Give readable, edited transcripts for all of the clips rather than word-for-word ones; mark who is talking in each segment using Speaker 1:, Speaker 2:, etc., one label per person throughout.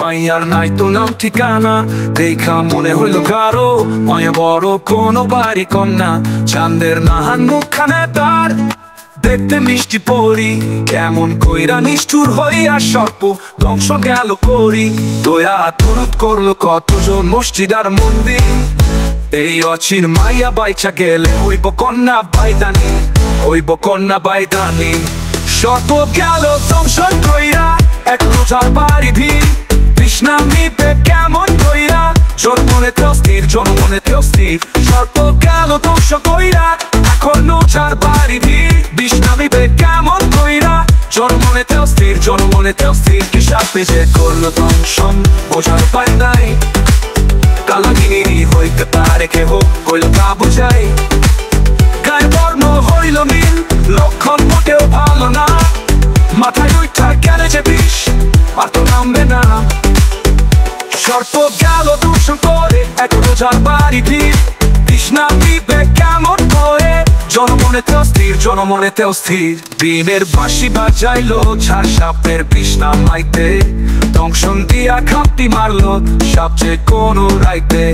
Speaker 1: মাইয়ার নাই তো নাম ঠিকানা, দেখা মনে হইল কারো মায়া বড় কোনো বাড়ি কন্যা। চাঁদের নাহান মুখখানে তার, দেখতে মিষ্টি পরি, কেমন কইরা নিষ্ঠুর হইয়া সর্প ধ্বংস গেল করি। দয়া তুরুত করলো কতজন মসজিদ আর মন্দির, এই অচিন মাইয়া বাইচা গেলে হইব কন্যা বাইদানি, হইব কন্যা বাইদানি। সর্প গেল ধ্বংস কইরা, এক রোজার বাড়ি ভিড়, তৃষ্ণা মিটবে কেমন কইরা, জন্মনেতে অস্থির জন্মনেতে অস্থির। সর্প গেল ধ্বংস কইরা, এখন রোজার বাড়ি ভিড়, তৃষ্ণা মিটবে কেমন কইরা, জন্মনেতে অস্থির জন্মনেতে অস্থির। কি সাপে যে করলো দংশন বোঝার পায় নাই, কালাগিনী হইতে পারে কেহ কইল তা বুঝাই। গায়ে বর্ণ হইল নীল, লক্ষণ মোটেও ভালো না, মাথায় উঠা গেলে যে বিষ আর তো নামবে না। সর্প গেল দূষণ করে, এক রোজার বাড়ি ভিড়, তৃষ্ণা মিটবে কেমন করে, জনমনেতে অস্থির জনমনেতে অস্থির। দিনের বাঁশি বাজাইলো ঝাড় সাপের বিষ নামাইতে, দংশন দিয়া খাপটি মারলো সাপ যে কোনো রাইতে।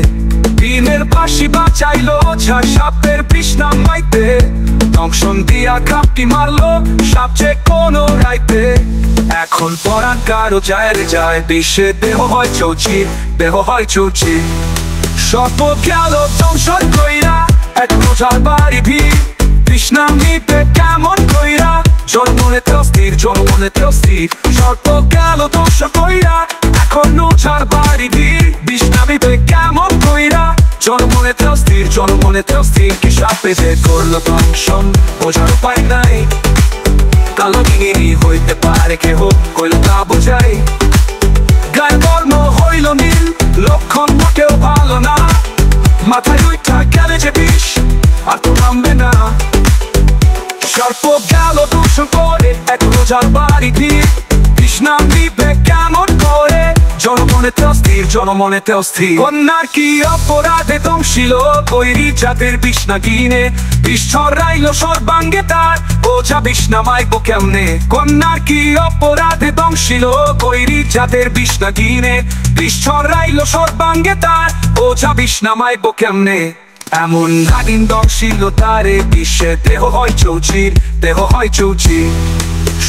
Speaker 1: দিনের বাঁশি বাজাইলো ঝাড় সাপের বিষ নামাইতে, দংশন দিয়া খাপটি মারলো সাপ যে কোনো রাইতে। এখন পরাণ কারো যায় রে যায়, বিষে দেহ হয় চৌচির দেহ হয় চৌচির। সর্প গেল দংশন কইরা, এক রোজার বাড়ি ভিড়, তৃষ্ণা মিটবে কেমন কইরা, জন্মনেতে অস্থির জন্মনেতে অস্থির। সর্প গেল ধ্বংস কইরা, এখন রোজার বাড়ি ভিড়, তৃষ্ণা মিটবে কেমন কইরা, জন্মনেতে অস্থির জন্মনেতে অস্থির। কি সাপে যে করলো দংশন বোঝার উপায় নাই, কালাগিনী হইতে পারে কেহ কইল তা বুঝাই। গায়ে বর্ণ হইল নীল, লক্ষণ মোটেও ভালো না, মাথায় উঠা গেলে যে বিষ আর তো নামবে না। সর্প গেল দূষণ করে, এক রোজার বাড়ি ভিড়, তৃষ্ণা মিটবে কেমন করে, জনমনেতে অস্থির জনমনেতে অস্থির। কন্যার কি অপরাধে দংশিল কৈরি জাতের বিষ না কিনে, বিষ ছড়াইল সর্বাঙ্গে তার, বোঝা বিষ নামাইব কেমনে। কন্যার কি অপরাধে দংশিল কৈরি জাতের বিষ না কিনে, বিষ ছড়াইল সর্বাঙ্গে তার, বোঝা বিষ নামাইব কেমনে। এমন নাগিন দংশিল তারে, বিষে দেহ হয় চৌচির দেহ হয় চৌচির।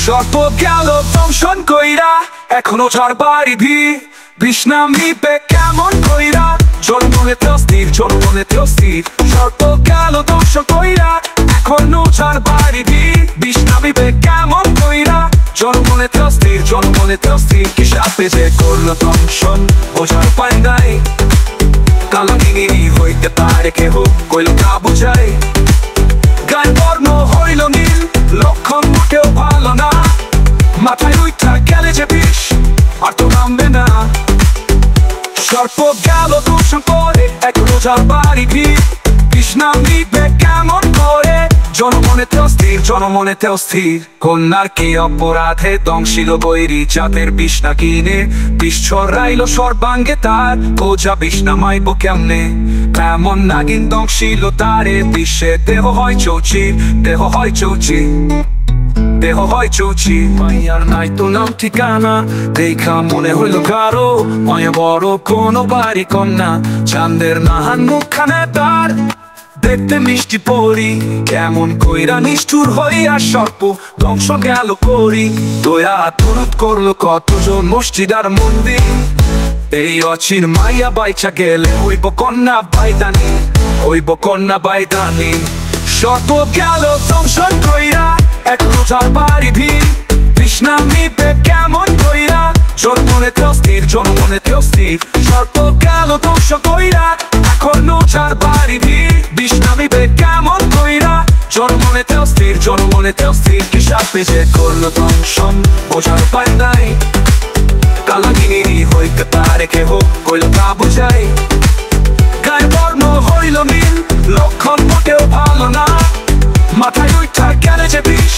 Speaker 1: সর্প গেল দংশন কইরা, এখনো ঝাড় বাড়ি ভিড়, তৃষ্ণা মিটবে কেমন কইরা, জন্মনেতে অস্থির জন্মনেতে অস্থির। সর্প গেল ধ্বংস কইরা, এখনো ঝাড় বাড়ি ভিড়, তৃষ্ণা মিটবে কেমন কইরা, জন্মনেতে অস্থির জন্মনেতে অস্থির। কি সাপে যে করলো দংশন বোঝার উপায় নাই, কালাগিনী হইতে পারে কেহ কইল তা বুঝাই। গায়ে বর্ণ হইল নীল, লক্ষণ মোটেও ভালো না, মাথায় উঠা গেলে যে বিষ আর তো নামবে না। সর্প গেল দূষণ করে, এক রোজার বাড়ি ভিড়, তৃষ্ণা মিটবে কেমন করে, জনমনেতে অস্থির জনমনেতে অস্থির। কন্যার কি অপরাধে দংশিল বৈরী জাতের বিষ না কিনে, বিষ ছড়াইল সর্বাঙ্গে তার, বোঝা বিষ নামাইব কেমনে। এমন নাগিন দংশিল তারে, বিষে দেহ হয় চৌচির দেহ হয় চৌচির দেহ হয় চৌচির। মাইয়ার নাই তো নাম ঠিকানা, দেখা মনে হইল কারো মায়া বড় কোনো বাড়ি কন্যা। চাঁদের নাহান মুখখানে তার, দেখতে মিষ্টি পরি, কেমন কইরা নিষ্ঠুর হইয়া সর্প ধ্বংস গেল করি। দয়া তুরুত করলো কতজন মসজিদ আর মন্দির, এই অচিন মাইয়া বাইচা গেলে হইব কন্যা বাইদানি, হইব কন্যা বাইদানি। সর্প গেল দংশন কইরা, এক রোজার বাড়ি ভিড়, তৃষ্ণা মিটবে কেমন কইরা, জন্মনেতে অস্থির জন্মনেতে অস্থির। সর্প গেল ধ্বংস কইরা, এখন রোজার বাড়ি ভিড়, তৃষ্ণা মিটবে কেমন কইরা, জন্মনেতে অস্থির জন্মনেতে অস্থির। কি সাপে যে করলো দংশন বোঝার উপায় নাই, কালাগিনী হইতে পারে কেহ কইল তা বুঝাই। গায়ে বর্ণ হইল নীল, লক্ষণ মোটেও ভালো না, মাথায় উঠা গেলে যে বিষ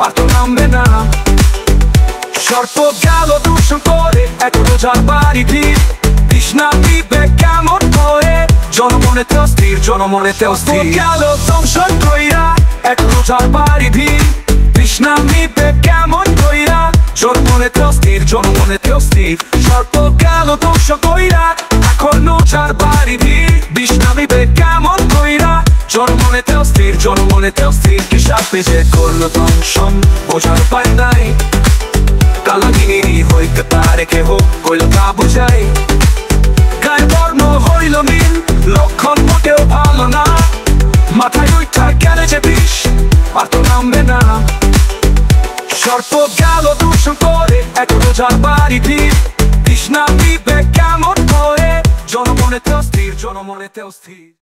Speaker 1: আর তো নামবে না। সর্প গেল দূষণ করে, এক রোজার বাড়ি ভিড়, তৃষ্ণা মিটবে কেমন করে, জনমনেতে অস্থির জনমনেতে অস্থির। গেল দংশন কইরা, এক রোজার বাড়ি ভিড়, তৃষ্ণা মিটবে কেমন কইরা, জনমনেতে অস্থির, জনমনেতে অস্থির। সর্প গেল ধ্বংস কইরা, এখন চার বাড়ি ভিড়। বিষ নামিবে কেমন কইরা, জনমনেতে অস্থির, জনমনেতে অস্থির। কি সাপে যে করলো দংশন, বোঝার পায় নাই। কালাগিনী হইতে পারে কেহ, কইল তা বুঝাই। গায়ে বর্ণ হইল নীল, লক্ষণ মোটেও ভালো না। মাথায় উঠা গেলে যে বিষ, আর তো নামবে না। সর্প গেল দূষণ করে, এখনো যার বাড়ি ভিড়। বিষ নামিবে কেমন করে, জনমনেতে অস্থির, জনমনেতে অস্থির।